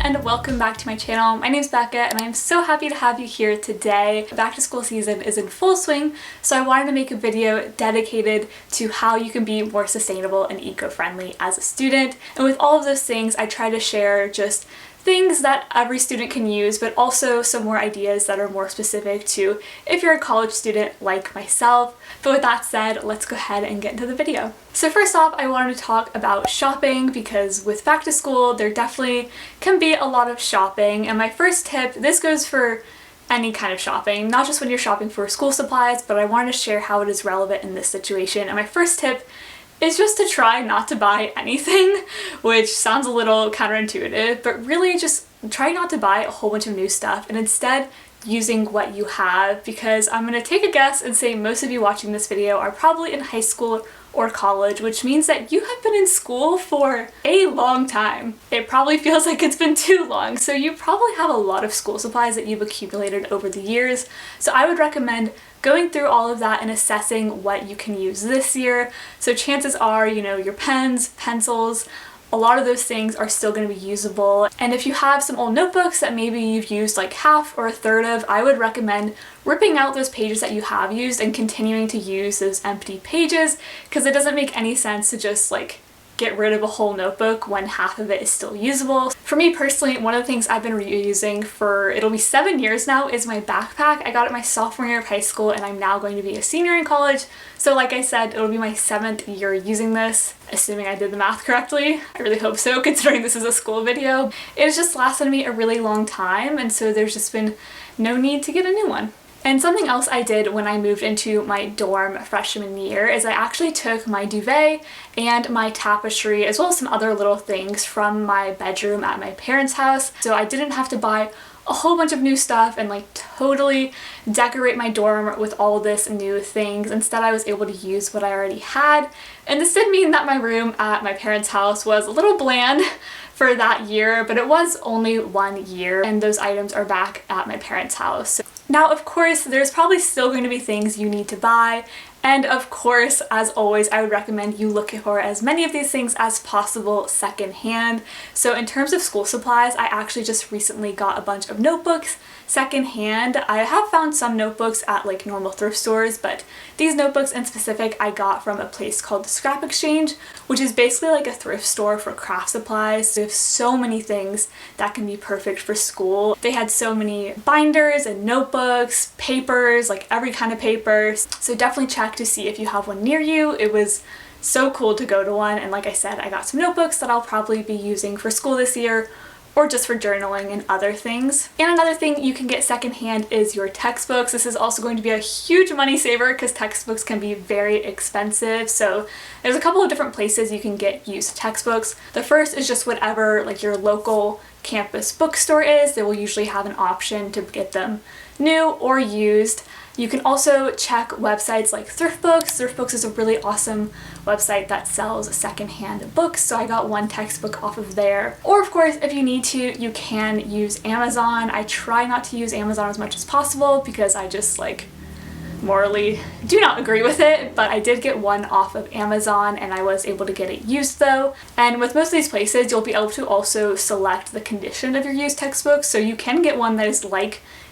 and welcome back to my channel. My name is Becca and I'm so happy to have you here today. Back to school season is in full swing, so I wanted to make a video dedicated to how you can be more sustainable and eco-friendly as a student. And with all of those things, I try to share just things that every student can use, but also some more ideas that are more specific to if you're a college student like myself. But with that said, let's go ahead and get into the video. So first off, I wanted to talk about shopping because with back to school, there definitely can be a lot of shopping. And my first tip, this goes for any kind of shopping, not just when you're shopping for school supplies, but I wanted to share how it is relevant in this situation. And my first tip is just to try not to buy anything, which sounds a little counterintuitive, but really just try not to buy a whole bunch of new stuff and instead using what you have, because I'm gonna take a guess and say most of you watching this video are probably in high school or college, which means that you have been in school for a long time. It probably feels like it's been too long, so you probably have a lot of school supplies that you've accumulated over the years. So I would recommend going through all of that and assessing what you can use this year. So chances are, your pens, pencils, a lot of those things are still going to be usable. And if you have some old notebooks that maybe you've used like half or a third of, I would recommend ripping out those pages that you have used and continuing to use those empty pages, because it doesn't make any sense to just get rid of a whole notebook when half of it is still usable. For me personally, one of the things I've been reusing for, it'll be 7 years now, is my backpack. I got it my sophomore year of high school and I'm now going to be a senior in college. So like I said, it'll be my 7th year using this, assuming I did the math correctly. I really hope so, considering this is a school video. It has just lasted me a really long time, and so there's just been no need to get a new one. And something else I did when I moved into my dorm freshman year is I actually took my duvet and my tapestry, as well as some other little things, from my bedroom at my parents' house. So I didn't have to buy a whole bunch of new stuff and totally decorate my dorm with all this new things. Instead, I was able to use what I already had. And this did mean that my room at my parents' house was a little bland for that year, but it was only 1 year and those items are back at my parents' house. Now, of course, there's probably still going to be things you need to buy, and of course, as always, I would recommend you look for as many of these things as possible secondhand. So in terms of school supplies, I actually just recently got a bunch of notebooks secondhand. I have found some notebooks at normal thrift stores, but these notebooks in specific I got from a place called the Scrap Exchange, which is basically like a thrift store for craft supplies. They have so many things that can be perfect for school. They had so many binders and notebooks, papers, every kind of paper. So definitely check to see if you have one near you. It was so cool to go to one, and like I said, I got some notebooks that I'll probably be using for school this year, or just for journaling and other things. And another thing you can get secondhand is your textbooks. This is also going to be a huge money saver because textbooks can be very expensive. So there's a couple of different places you can get used textbooks. The first is just whatever your local campus bookstore is. They will usually have an option to get them new or used. You can also check websites like ThriftBooks. ThriftBooks is a really awesome website that sells secondhand books, so I got one textbook off of there. Or of course, if you need to, you can use Amazon. I try not to use Amazon as much as possible because I just morally do not agree with it, but I did get one off of Amazon and I was able to get it used though. And with most of these places, you'll be able to also select the condition of your used textbooks, so you can get one that is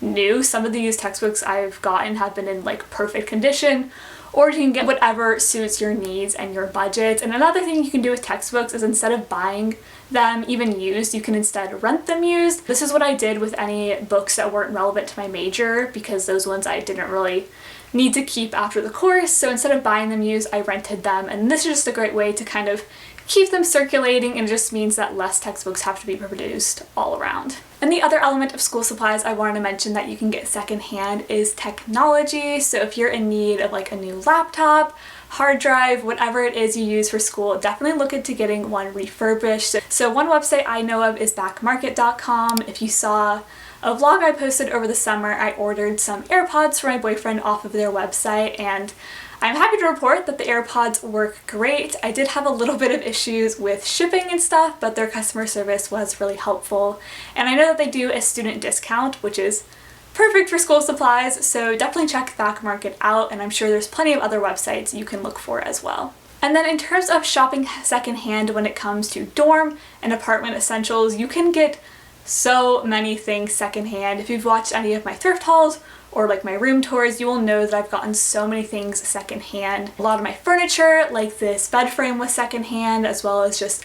new. Some of the used textbooks I've gotten have been in perfect condition, or you can get whatever suits your needs and your budget. And another thing you can do with textbooks is instead of buying them even used, you can instead rent them used. This is what I did with any books that weren't relevant to my major, because those ones I didn't really need to keep after the course. So instead of buying them used, I rented them, and this is just a great way to kind of keep them circulating, and it just means that less textbooks have to be produced all around. And the other element of school supplies I wanted to mention that you can get secondhand is technology. So if you're in need of a new laptop, hard drive, whatever it is you use for school, definitely look into getting one refurbished. So one website I know of is backmarket.com. If you saw a vlog I posted over the summer, I ordered some AirPods for my boyfriend off of their website, and I'm happy to report that the AirPods work great. I did have a little bit of issues with shipping and stuff, but their customer service was really helpful. And I know that they do a student discount, which is perfect for school supplies, so definitely check Back Market out, and I'm sure there's plenty of other websites you can look for as well. And then in terms of shopping secondhand when it comes to dorm and apartment essentials, you can get so many things secondhand. If you've watched any of my thrift hauls or like my room tours, you will know that I've gotten so many things secondhand. A lot of my furniture, like this bed frame, was secondhand, as well as just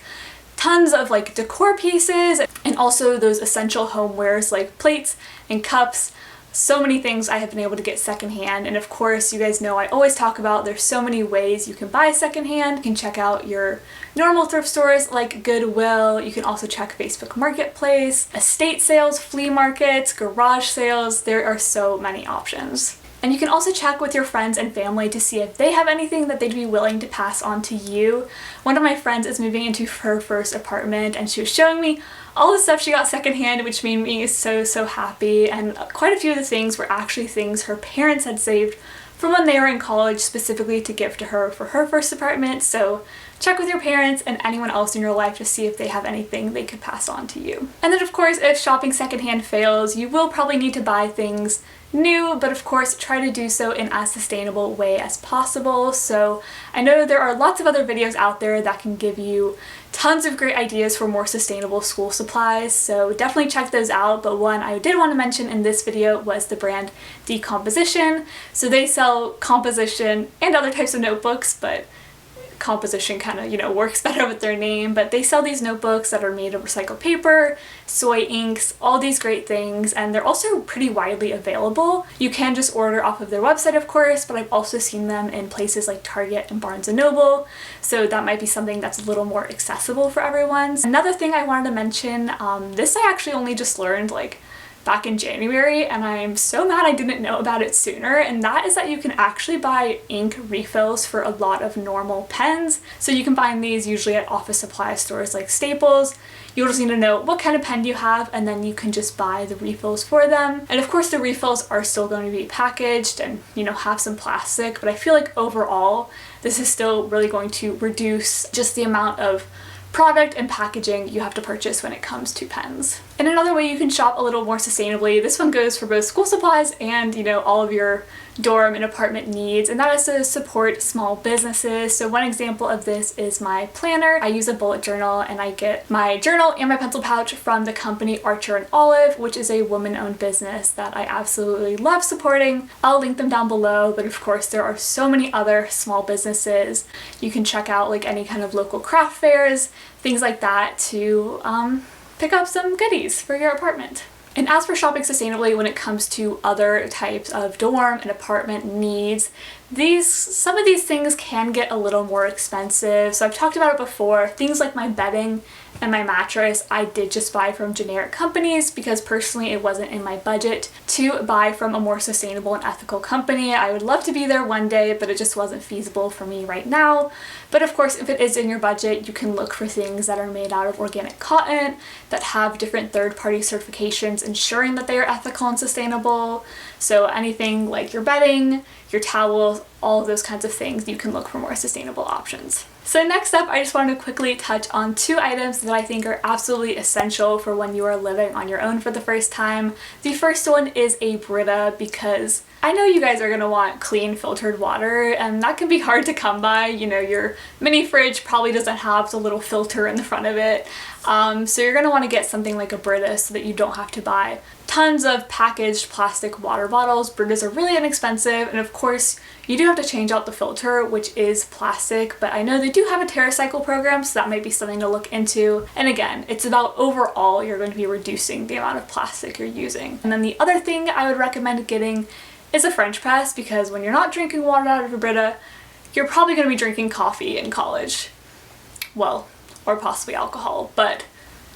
tons of like decor pieces, and also those essential homewares like plates and cups. So many things I have been able to get secondhand. And of course, you guys know I always talk about there's so many ways you can buy secondhand. You can check out your normal thrift stores like Goodwill. You can also check Facebook Marketplace, estate sales, flea markets, garage sales. There are so many options. And you can also check with your friends and family to see if they have anything that they'd be willing to pass on to you. One of my friends is moving into her first apartment, and she was showing me all the stuff she got secondhand, which made me so happy. And quite a few of the things were actually things her parents had saved from when they were in college, specifically to give to her for her first apartment. So check with your parents and anyone else in your life to see if they have anything they could pass on to you. And then of course, if shopping secondhand fails, you will probably need to buy things new, but of course try to do so in as sustainable way as possible. So I know there are lots of other videos out there that can give you tons of great ideas for more sustainable school supplies, so definitely check those out. But one I did want to mention in this video was the brand Decomposition. So they sell composition and other types of notebooks, but composition kind of, you know, works better with their name. But they sell these notebooks that are made of recycled paper, soy inks, all these great things, and they're also pretty widely available. You can just order off of their website, of course, but I've also seen them in places like Target and Barnes & Noble, so that might be something that's a little more accessible for everyone. Another thing I wanted to mention, this I actually only just learned like back in January, and I'm so mad I didn't know about it sooner, and that is that you can actually buy ink refills for a lot of normal pens. So you can find these usually at office supply stores like Staples. You'll just need to know what kind of pen you have, and then you can just buy the refills for them. And of course the refills are still going to be packaged and, you know, have some plastic, but I feel like overall this is still really going to reduce just the amount of product and packaging you have to purchase when it comes to pens. And another way you can shop a little more sustainably, this one goes for both school supplies and, you know, all of your dorm and apartment needs, and that is to support small businesses. So one example of this is my planner. I use a bullet journal, and I get my journal and my pencil pouch from the company Archer and Olive, which is a woman-owned business that I absolutely love supporting. I'll link them down below, but of course there are so many other small businesses. You can check out like any kind of local craft fairs, things like that, to pick up some goodies for your apartment. And as for shopping sustainably when it comes to other types of dorm and apartment needs, some of these things can get a little more expensive. So I've talked about it before. Things like my bedding and my mattress, I did just buy from generic companies because personally it wasn't in my budget to buy from a more sustainable and ethical company. I would love to be there one day, but it just wasn't feasible for me right now. But of course, if it is in your budget, you can look for things that are made out of organic cotton, that have different third-party certifications ensuring that they are ethical and sustainable. So anything like your bedding, your towels, all of those kinds of things, you can look for more sustainable options. So next up, I just wanted to quickly touch on two items that I think are absolutely essential for when you are living on your own for the first time. The first one is a Brita, because I know you guys are going to want clean filtered water, and that can be hard to come by. You know, your mini fridge probably doesn't have the little filter in the front of it. So you're going to want to get something like a Brita so that you don't have to buy tons of packaged plastic water bottles. Britas are really inexpensive, and of course you do have to change out the filter, which is plastic, but I know they do have a TerraCycle program, so that might be something to look into. And again, it's about overall you're going to be reducing the amount of plastic you're using. And then the other thing I would recommend getting is a French press, because when you're not drinking water out of a Brita, you're probably going to be drinking coffee in college. Well, or possibly alcohol, but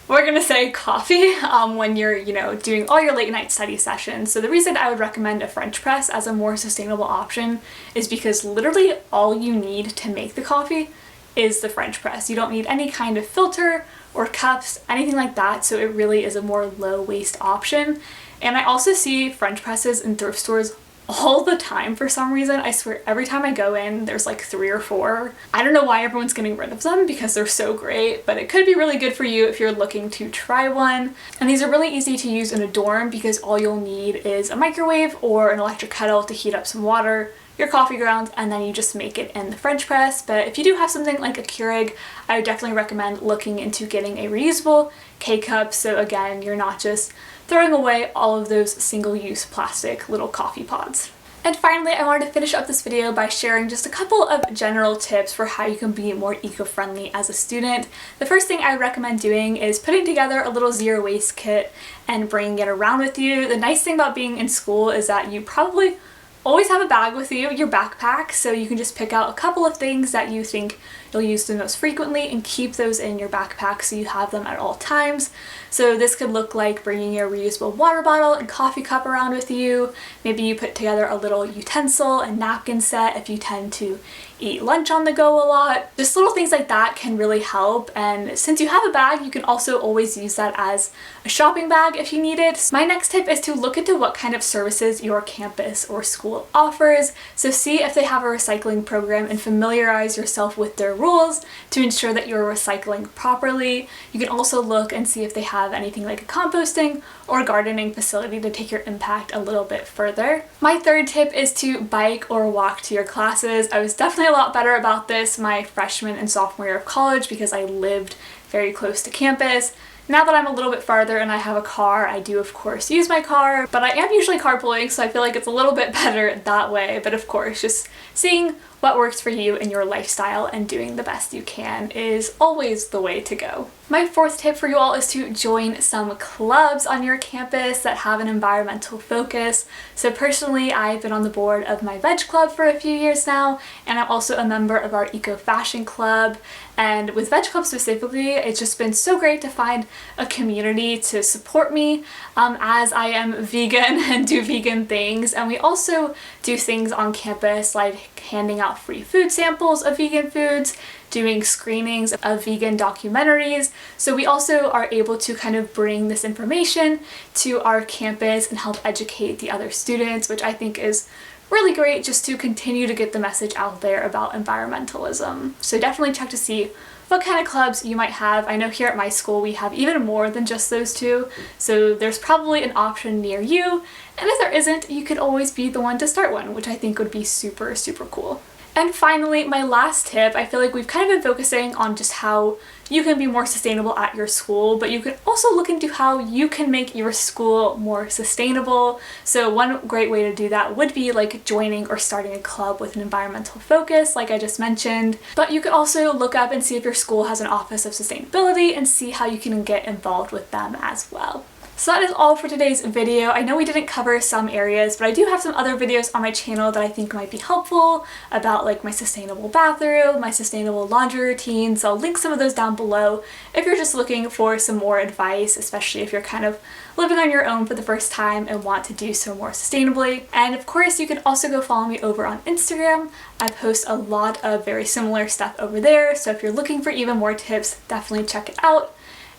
we're gonna say coffee when you're, you know, doing all your late night study sessions. So the reason I would recommend a French press as a more sustainable option is because literally all you need to make the coffee is the French press. You don't need any kind of filter or cups, anything like that, so it really is a more low waste option. And I also see French presses in thrift stores all the time for some reason. I swear every time I go in there's like 3 or 4. I don't know why everyone's getting rid of them because they're so great, but it could be really good for you if you're looking to try one. And these are really easy to use in a dorm because all you'll need is a microwave or an electric kettle to heat up some water, your coffee grounds, and then you just make it in the French press. But if you do have something like a Keurig, I would definitely recommend looking into getting a reusable K-cup, so again, you're not just throwing away all of those single-use plastic little coffee pods. And finally, I wanted to finish up this video by sharing just a couple of general tips for how you can be more eco-friendly as a student. The first thing I recommend doing is putting together a little zero waste kit and bringing it around with you. The nice thing about being in school is that you probably always have a bag with you, your backpack, so you can just pick out a couple of things that you think you'll use the most frequently and keep those in your backpack so you have them at all times. So this could look like bringing your reusable water bottle and coffee cup around with you. Maybe you put together a little utensil and napkin set if you tend to eat lunch on the go a lot. Just little things like that can really help, and since you have a bag, you can also always use that as a shopping bag if you need it. My next tip is to look into what kind of services your campus or school offers. So see if they have a recycling program and familiarize yourself with their rules to ensure that you're recycling properly. You can also look and see if they have anything like a composting or gardening facility to take your impact a little bit further. My third tip is to bike or walk to your classes. I was definitely a lot better about this my freshman and sophomore year of college because I lived very close to campus. Now that I'm a little bit farther and I have a car, I do of course use my car, but I am usually carpooling, so I feel like it's a little bit better that way. But of course, just seeing what works for you in your lifestyle and doing the best you can is always the way to go. My fourth tip for you all is to join some clubs on your campus that have an environmental focus. So personally, I've been on the board of my veg club for a few years now, and I'm also a member of our eco fashion club. And with veg club specifically, it's just been so great to find a community to support me as I am vegan and do vegan things. And we also do things on campus like handing out free food samples of vegan foods, doing screenings of vegan documentaries. So we also are able to kind of bring this information to our campus and help educate the other students, which I think is really great just to continue to get the message out there about environmentalism. So definitely check to see what kind of clubs you might have. I know here at my school we have even more than just those two, so there's probably an option near you, and if there isn't, you could always be the one to start one, which I think would be super, super cool. And finally, my last tip, I feel like we've kind of been focusing on just how you can be more sustainable at your school, but you can also look into how you can make your school more sustainable. So one great way to do that would be like joining or starting a club with an environmental focus, like I just mentioned. But you could also look up and see if your school has an office of sustainability and see how you can get involved with them as well. So that is all for today's video. I know we didn't cover some areas, but I do have some other videos on my channel that I think might be helpful about like my sustainable bathroom, my sustainable laundry routine, so I'll link some of those down below if you're just looking for some more advice, especially if you're kind of living on your own for the first time and want to do so more sustainably. And of course, you can also go follow me over on Instagram. I post a lot of very similar stuff over there, so if you're looking for even more tips, definitely check it out.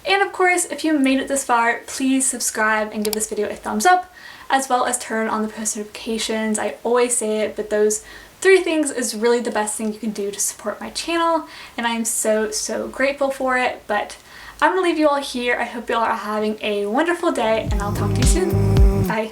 And of course, if you made it this far, please subscribe and give this video a thumbs up, as well as turn on the post notifications. I always say it, but those 3 things is really the best thing you can do to support my channel, and I'm so, so grateful for it. But I'm gonna leave you all here. I hope you all are having a wonderful day, and I'll talk to you soon. Bye.